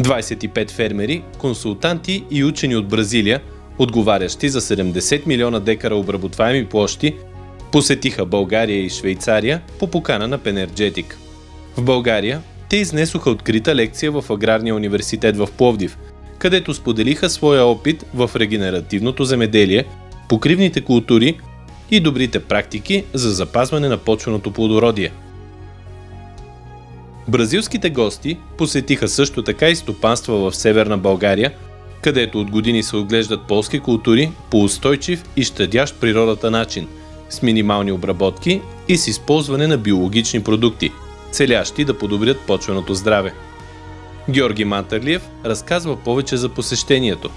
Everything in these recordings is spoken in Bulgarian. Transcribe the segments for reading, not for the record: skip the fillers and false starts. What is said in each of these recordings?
...25 фермери, консултанти и учени от Бразилия, отговарящи за 70 милиона декара обработваеми площи, посетиха България и Швейцария по покана на Пенерджетик. В България те изнесоха открита лекция в Аграрния университет в Пловдив, където споделиха своя опит в регенеративното земеделие, покривните култури и добрите практики за запазване на почвеното плодородие. Бразилските гости посетиха също така и стопанства в Северна България, където от години се отглеждат полски култури по устойчив и щадящ природата начин, с минимални обработки и с използване на биологични продукти, целящи да подобрят почвеното здраве. Георги Мантърлиев разказва повече за посещението.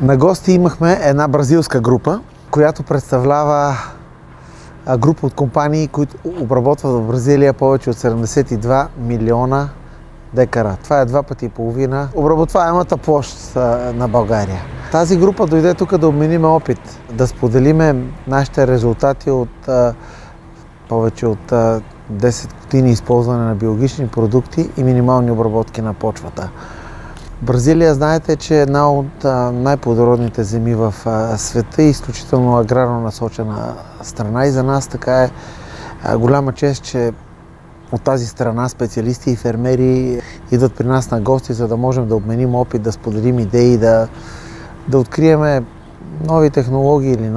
На гости имахме една бразилска група, която представлява група от компании, които обработват в Бразилия повече от 72 милиона декара. Това е 2 пъти и половина обработваемата площ на България. Тази група дойде тук да обменим опит, да споделиме нашите резултати от повече от 10 години използване на биологични продукти и минимални обработки на почвата. Бразилия, знаете, че е една от най-плодородните земи в света и изключително аграрно насочена страна, и за нас така е голяма чест, че от тази страна специалисти и фермери идват при нас на гости, за да можем да обменим опит, да споделим идеи, да откриеме нови технологии или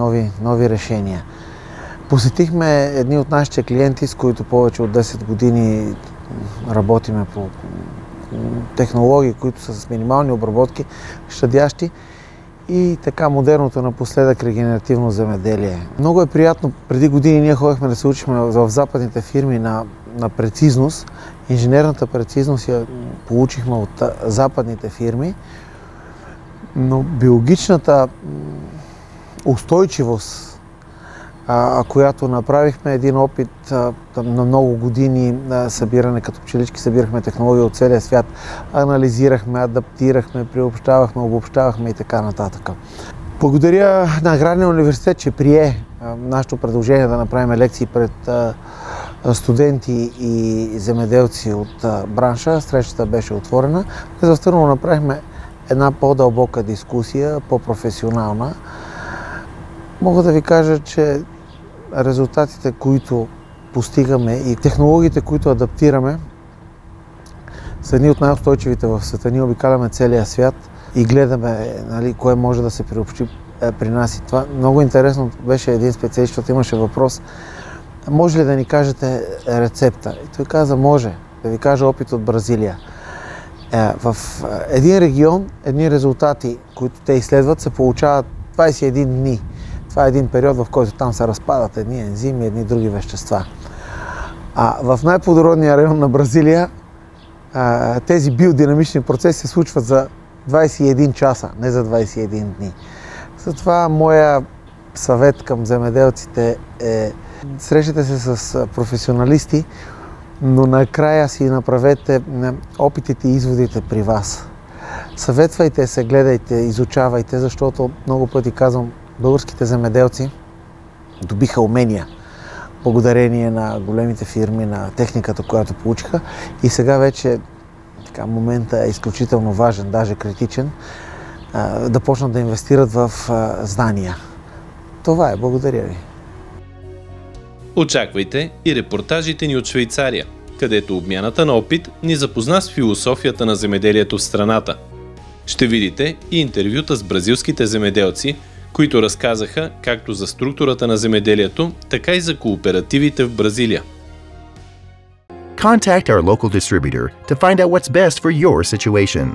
нови решения. Посетихме едни от нашите клиенти, с които повече от 10 години работиме по технологии, които са с минимални обработки, щадящи, и така модерното напоследък регенеративно земеделие. Много е приятно. Преди години ние ходихме да се учим в западните фирми на прецизност. Инженерната прецизност я получихме от западните фирми, но биологичната устойчивост, която направихме, един опит на много години събиране като пчелички, събирахме технологии от целия свят, анализирахме, адаптирахме, приобщавахме, обобщавахме и така нататък. Благодаря на Аграрния университет, че прие нашето предложение да направим лекции пред студенти и земеделци от бранша. Срещата беше отворена. Естествено, направихме една по-дълбока дискусия, по-професионална. Мога да ви кажа, че резултатите, които постигаме и технологиите, които адаптираме, са едни от най-устойчивите в света. Ние обикаляме целия свят и гледаме, нали, кое може да се приобщи при нас. И това много интересно беше един специалист, защото имаше въпрос: може ли да ни кажете рецепта? И той каза: може. Да ви кажа опит от Бразилия. В един регион, едни резултати, които те изследват, се получават 21 дни. Това е един период, в който там се разпадат едни ензими, едни други вещества. В най-плодородния район на Бразилия тези биодинамични процеси се случват за 21 часа, не за 21 дни. Затова моя съвет към земеделците е: срещате се с професионалисти, но накрая си направете опитите и изводите при вас. Съветвайте се, гледайте, изучавайте, защото много пъти казвам, българските земеделци добиха умения благодарение на големите фирми, на техниката, която получиха, и сега вече моментът е изключително важен, даже критичен, да почнат да инвестират в знания. Това е. Благодаря ви. Очаквайте и репортажите ни от Швейцария, където обмяната на опит ни запозна с философията на земеделието в страната. Ще видите и интервюта с бразилските земеделци, които разказаха както за структурата на земеделието, така и за кооперативите в Бразилия. Contact our local distributor to find out what's best for your situation.